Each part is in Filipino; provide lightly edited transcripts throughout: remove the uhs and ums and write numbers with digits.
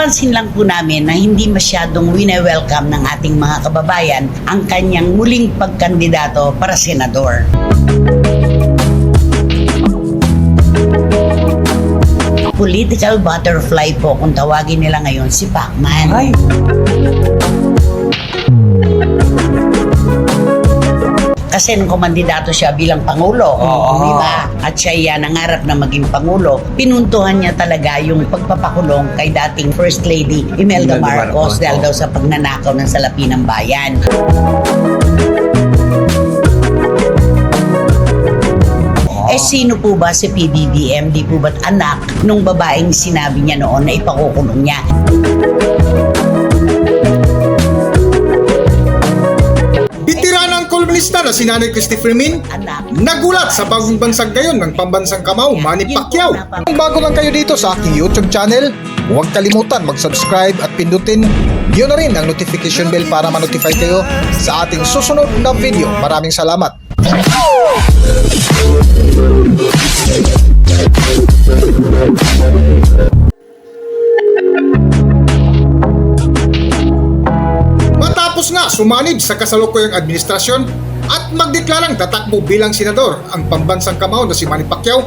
Napansin lang po namin na hindi masyadong wine-welcome ng ating mga kababayan ang kanyang muling pagkandidato para senador. Political butterfly po kung tawagin nila ngayon si Pacman. Ay. Kasi nung kumandidato siya bilang Pangulo, di ba? At siya nangarap na maging Pangulo, pinuntuhan niya talaga yung pagpapakulong kay dating First Lady Imelda Marcos dahil daw sa pagnanakaw ng salapi ng bayan. Sino po ba si PBBM? Di po ba't anak nung babaeng sinabi niya noon na ipakukulong niya? Bitiranang kolumnista na si Nanay Christopher Min nagulat sa bagong bansag ngayon ng pambansang kamao, Manny Pacquiao. Kung bago lang kayo dito sa aking YouTube channel, huwag kalimutan mag-subscribe at pindutin yun na rin ang notification bell para ma-notify kayo sa ating susunod na video. Maraming salamat. Matapos nga sumanib sa kasalukuyang administrasyon at magdeklarang tatakbo bilang senador ang pambansang kamao na si Manny Pacquiao,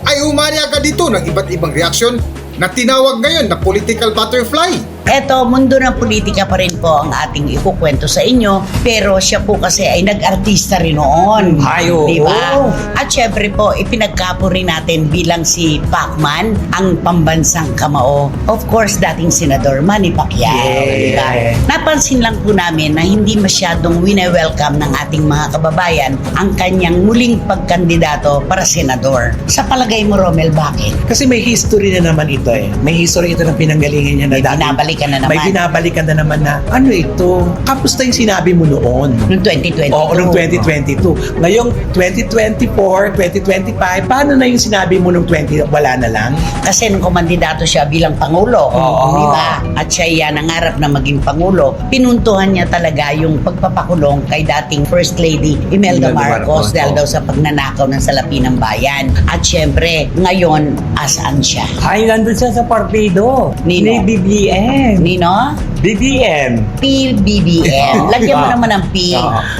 ay umani agad dito ng iba't ibang reaksyon na tinawag ngayon na political butterfly. Eto, mundo ng politika pa rin po ang ating ikukwento sa inyo, pero siya po kasi ay nag-artista rin noon. Di ba? At syempre po, ipinagkapo rin natin bilang si Pacman, ang pambansang kamao. Of course, dating senador Manny Pacquiao. Di ba? Napansin lang po namin na hindi masyadong wine-welcome ng ating mga kababayan ang kanyang muling pagkandidato para senador. Sa palagay mo, Romel, bakit? Kasi may history na naman ito eh. May history ito ng pinanggalingan niya na Binabalikan na naman. May binabalikan na naman na ano ito? Kamusta yung sinabi mo noon? Noong 2022. Oo, noong 2022. Ngayong 2024, 2025, paano na yung sinabi mo noong 20? Wala na lang? Kasi nung kumandidato siya bilang Pangulo, di ba? At siya nangarap na maging Pangulo, pinuntuhan niya talaga yung pagpapakulong kay dating First Lady Imelda Marcos dahil daw sa pagnanakaw ng salapi ng bayan. At syempre, ngayon, asan siya? Ay, nandun siya sa partido. Nino? Ni BBM. Nino? BBM. PBBM. Lagyan mo naman ng P.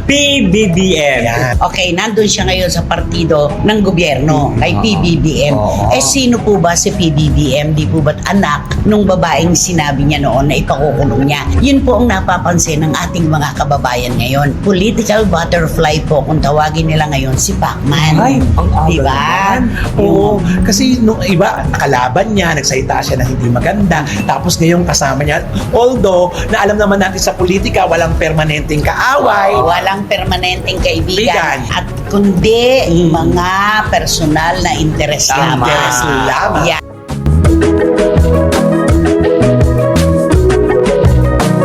PBBM. Okay, nandun siya ngayon sa partido ng gobyerno, kay PBBM. Sino po ba si PBBM? Di po ba't anak nung babaeng sinabi niya noon na ipakukulong niya? Yun po ang napapansin ng ating mga kababayan ngayon. Political butterfly po kung tawagin nila ngayon si Pacman. Ay, ang di ba? Oo, kasi nung iba, nakalaban niya, nagsalita siya na hindi maganda, tapos ngayong kasama niya, although, na alam naman natin sa politika, walang permanenteng kaaway. Walang permanenteng kaibigan. Bigan. At kundi mga personal na interes lamang. Interes lamang. Yeah.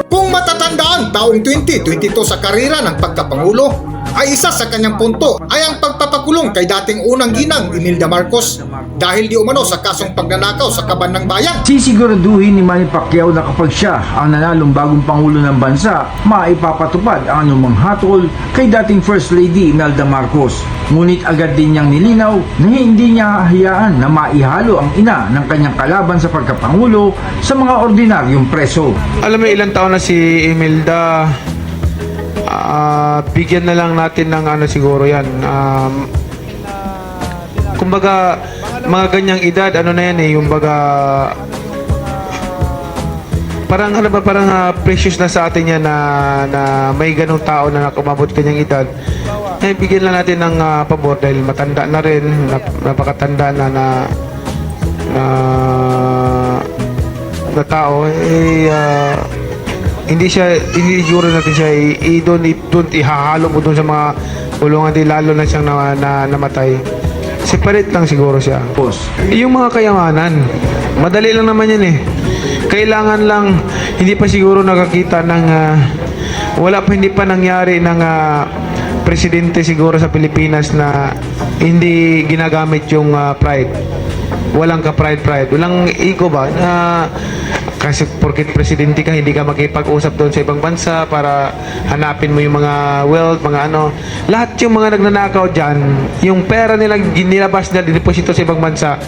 Kung matatandaan, taong 2022 sa karera ng pagkapangulo, ay isa sa kanyang punto ay ang pagpapakulong kay dating unang ginang Imelda Marcos dahil di umano sa kasong pagnanakaw sa kaban ng bayan. Sisiguraduhin ni Manny Pacquiao na kapag siya ang nanalong bagong pangulo ng bansa, maipapatupad ang anumang hatol kay dating First Lady Imelda Marcos. Ngunit agad din niyang nilinaw na hindi niya hahayaan na maihalo ang ina ng kanyang kalaban sa pagkapangulo sa mga ordinaryong preso. Alam mo ilang taon na si Imelda, bigyan na lang natin ng ano siguro yan. Kumbaga, mga ganyang edad, ano na yan eh, yung baga, parang ano ba, parang precious na sa atin yan na may ganong tao na nakumabot kanyang edad. Eh, bigyan lang natin ng pabor dahil matanda na rin, napakatanda na tao. Hindi siguro natin siya doon ihahalo mo doon sa mga kulungan din, lalo na siyang namatay. Separate lang siguro siya. Yung mga kayamanan, madali lang naman yan eh. Kailangan lang, hindi pa siguro nakakita ng hindi pa nangyari ng presidente siguro sa Pilipinas na hindi ginagamit yung pride. Walang ka pride. Walang ego ba? Kasi porket presidente ka, hindi ka makipag-usap doon sa ibang bansa para hanapin mo yung mga wealth, mga ano. Lahat yung mga nagnanakaw dyan, yung pera nila ginilabas na dineposito sa ibang bansa,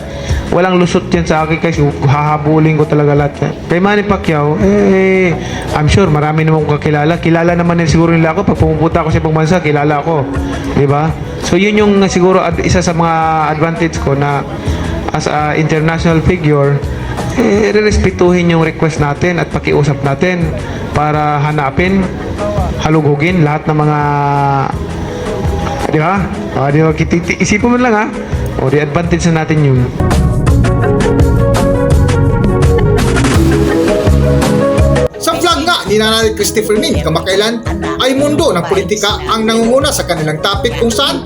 walang lusot yan sa akin kasi hahabulin ko talaga lahat yan. Kay Manny Pacquiao, I'm sure marami naman kong kakilala. Kilala naman din siguro nila ako. Pag pumupunta ako sa ibang bansa, kilala ako. Diba? So yun yung siguro isa sa mga advantage ko na as a international figure, respetuhin yung request natin at pakiusap natin para hanapin, halugugin lahat ng mga, di ba? Di ba? Isipin mo lang ha. O, di advantage na natin yun. Sa vlog nga ni Nanay Christopher Min kamakailan ay mundo ng politika ang nangunguna sa kanilang topic kung saan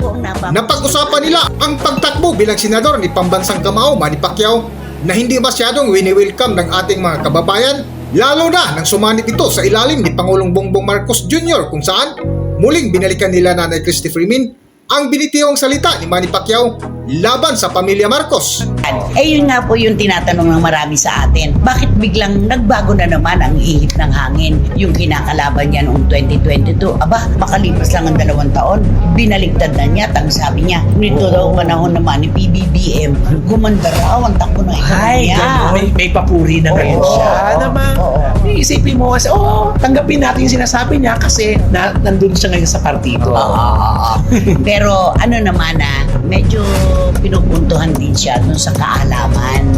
napag-usapan nila ang pagtakbo bilang senador ni Pambansang Kamao Manny Pacquiao na hindi masyadong wini-welcome ng ating mga kababayan, lalo na nang sumanib ito sa ilalim ni Pangulong Bongbong Marcos Jr. kung saan muling binalikan nila Nanay Christopher Min ang binitihong salita ni Manny Pacquiao laban sa pamilya Marcos. Yun nga po yung tinatanong ng marami sa atin. Bakit biglang nagbago na naman ang ihip ng hangin? Yung kinakalaban niya noong 2022, aba, makalipas lang ang 2 taon, binaligtad na niya. Ang sabi niya, nito daw panahon naman ni PBBM, gumanda raw ang takbo ng ekonomiya. May papuri na ngayon Oo, siya. oo, Naman, oo. isipin mo kasi, tanggapin natin yung sinasabi niya kasi nandun siya ngayon sa partido. Pero ano naman medyo pinupuntuhan din siya dun sa kaalaman.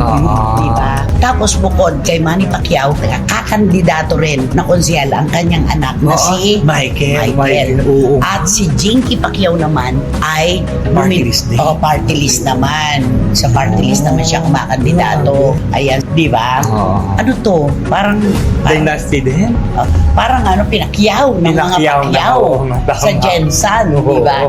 Di ba? Tapos bukod kay Manny Pacquiao, kakandidato rin na konsyal ang kanyang anak na si Michael. Oo. At si Jinky Pacquiao naman ay Party list din. party list naman. Sa party list naman siya kumakandidato. Ayan, di ba? Ano to? Parang Dynasty din. parang pinakyaw ng mga Pinakyaw na, Pacquiao oo, tama. sa Jensan, di ba?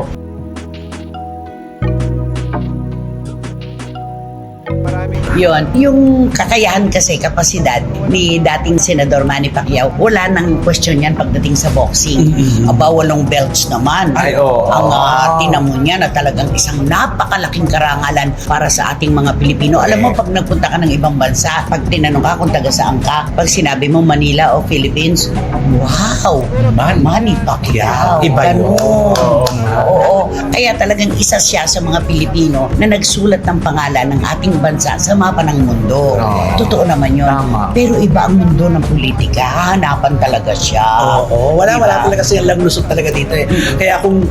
Yun, yung kakayahan kasi, kapasidad ni dating Senador Manny Pacquiao, wala nang question yan pagdating sa boxing. Aba, 8 belts naman. Ay, oo. Ang tinamo niya na talagang isang napakalaking karangalan para sa ating mga Pilipino. Alam mo, pag nagpunta ka ng ibang bansa, pag tinanong ka kung taga saan ka, pag sinabi mo Manila o Philippines, wow, Manny Pacquiao. Iba yun. Ganun. Oo. Kaya talagang isa siya sa mga Pilipino na nagsulat ng pangalan ng ating bansa sa mapa ng mundo. Totoo naman yun. Tama. Pero iba ang mundo ng politika. Hahanapan talaga siya. Oo, wala Diba? talaga siya lang lusot talaga dito eh. Kaya kung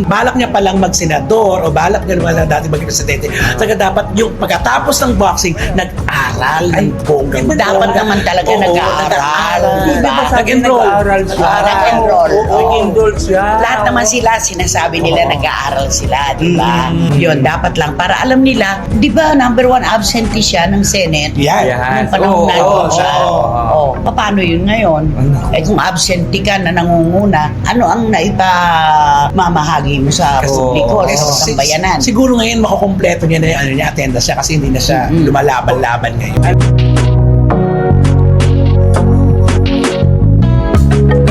balak niya palang magsenador o balak niya naman dati maging presidente, talaga dapat yung pagkatapos ng boxing, nag-aral ng bonggang. Dapat naman talaga nag-aaral. Diba? Nag-enroll. Nag-aaral siya. Nag-enroll. Nag-enroll siya. Lahat naman sila, sinasabi nila nag-aaral sila, di ba? Yun, dapat lang. Para alam nila, di ba, number 1 absentee siya ng Senate? Yan. Nung panahon Oo, nandun siya. oo. Paano yun ngayon? Kung absentee ka na nangunguna, ano ang naipamamahagi mo sa publiko, sa sambayanan? Siguro ngayon makukompleto niya na yung attendance siya kasi hindi na siya lumalaban-laban ngayon.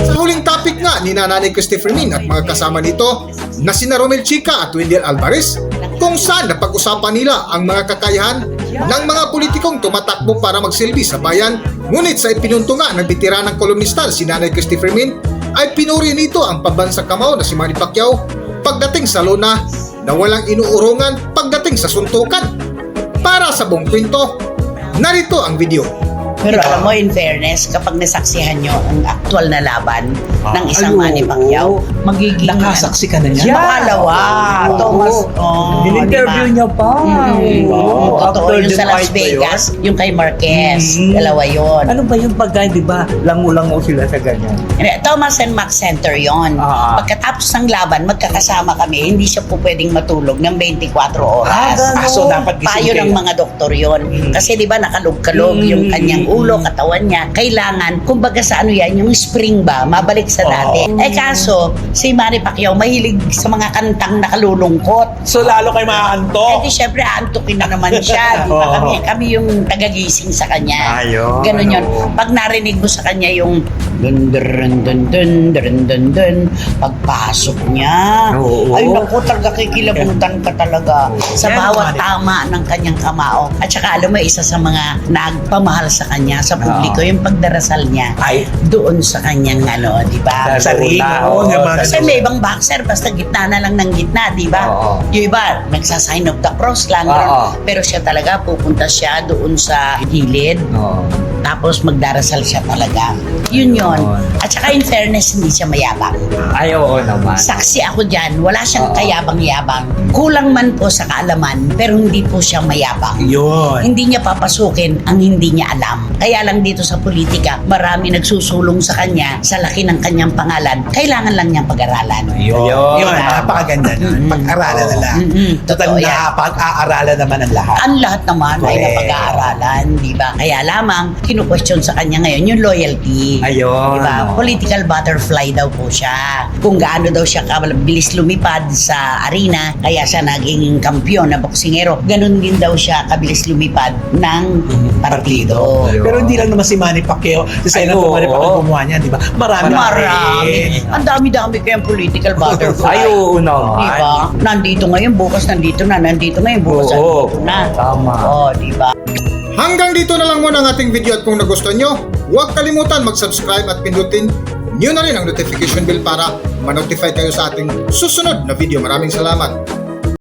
Sa huling topic nga ni Nanay Christopher Min at mga kasama nito na sina Romel Chica at Wendell Alvarez, kung saan napag-usapan nila ang mga kakayahan ng mga politikong tumatakbo para magsilbi sa bayan. Ngunit sa ipinunto nga ng bitiranang kolumnista na si Nanay Christopher Min, ay pinuri nito ang Pambansang Kamao na si Manny Pacquiao pagdating sa lona na walang inuurungan pagdating sa suntukan. Para sa buong kwento, narito ang video. Pero alam mo, in fairness, kapag nasaksihan nyo ang aktual na laban ng isang Ayun. Manny Pacquiao, magiging Nakasaksi ka na niya. Makalawa. Thomas, In-interview diba? niya pa. Totoo After yung the sa Las fight ba yun? Vegas, yung kay Marquez, dalawa yun. Ano ba yung pagkain, di ba? Lango-lango sila sa ganyan. Thomas and Max Center yon. Pagkatapos ng laban, magkakasama kami, hindi siya po pwedeng matulog ng 24 oras. So dapat gising Payo ng kayo. mga doktor yon. Kasi di ba nakalog-kalog yung kanyang ulo, katawan niya. Kailangan, kumbaga sa ano yan, yung spring ba, mabalik sa dati. Kaso, si Manny Pacquiao mahilig sa mga kantang nakalulungkot. So lalo kayo maaantok. Di syempre, aantukin na naman siya. Di ba? Kami yung tagagising sa kanya. Ayun. Ganun yun. Pag narinig mo sa kanya yung Dun, dun, dun, dun, dun, dun, dun. Pagpasok niya, Oo. ay naku, talaga kikilabutan ka talaga sa Yan, bawat Manny. tama ng kanyang kamao. At saka alam mo, isa sa mga nagpamahal sa kanya, sa publiko, yung pagdarasal niya Ay, doon sa kanyang ano, di ba? sa ring. Oo, Oo, yung mga Kasi may ibang boxer, basta gitna na lang ng gitna, di ba? Oo. Yung iba, nagsasign of the cross lang. Oo. ganun. Pero siya talaga, pupunta siya doon sa gilid. Oo. Tapos magdarasal siya talaga. Yun yun. Oo. At saka in fairness, hindi siya mayabang. Ay, oo naman. Saksi ako dyan, wala siyang Oo. kayabang-yabang. Kulang man po sa kaalaman, pero hindi po siya mayabang. Yun. Hindi niya papasukin ang hindi niya alam. Kaya lang dito sa politika, marami nagsusulong sa kanya sa laki ng kanyang pangalan. Kailangan lang niyang pag-aralan. Yun. Ayun. Yun, napakaganda nun. Mm-mm. Pag-aralan na lang. Mm-mm. Total Totoo na yan. pag-aaralan naman ang lahat. Ang lahat naman ay Correct. napag-aaralan, di ba? Kaya lamang, kinu-question sa kanya ngayon yung loyalty. Ayun. Di ba? Political butterfly daw po siya. Kung gaano daw siya kabilis lumipad sa arena, kaya siya naging kampiyon na boksingero. Ganon din daw siya kabilis lumipad ng partido. Ayun. Pero hindi lang naman si Manny Pacquiao, si Senator Ay, oo. Manny Pacquiao gumawa niyan, di ba? Marami. Marami. Ang dami-dami kayang political butterfly. Ay, oo naman. Di ba? Nandito ngayon, bukas nandito na. Nandito ngayon, bukas Oo. nandito na. Tama. Oo, di ba? Hanggang dito na lang muna ang ating video at kung nagustuhan nyo, huwag kalimutan mag-subscribe at pindutin nyo na rin ang notification bell para ma-notify kayo sa ating susunod na video. Maraming salamat!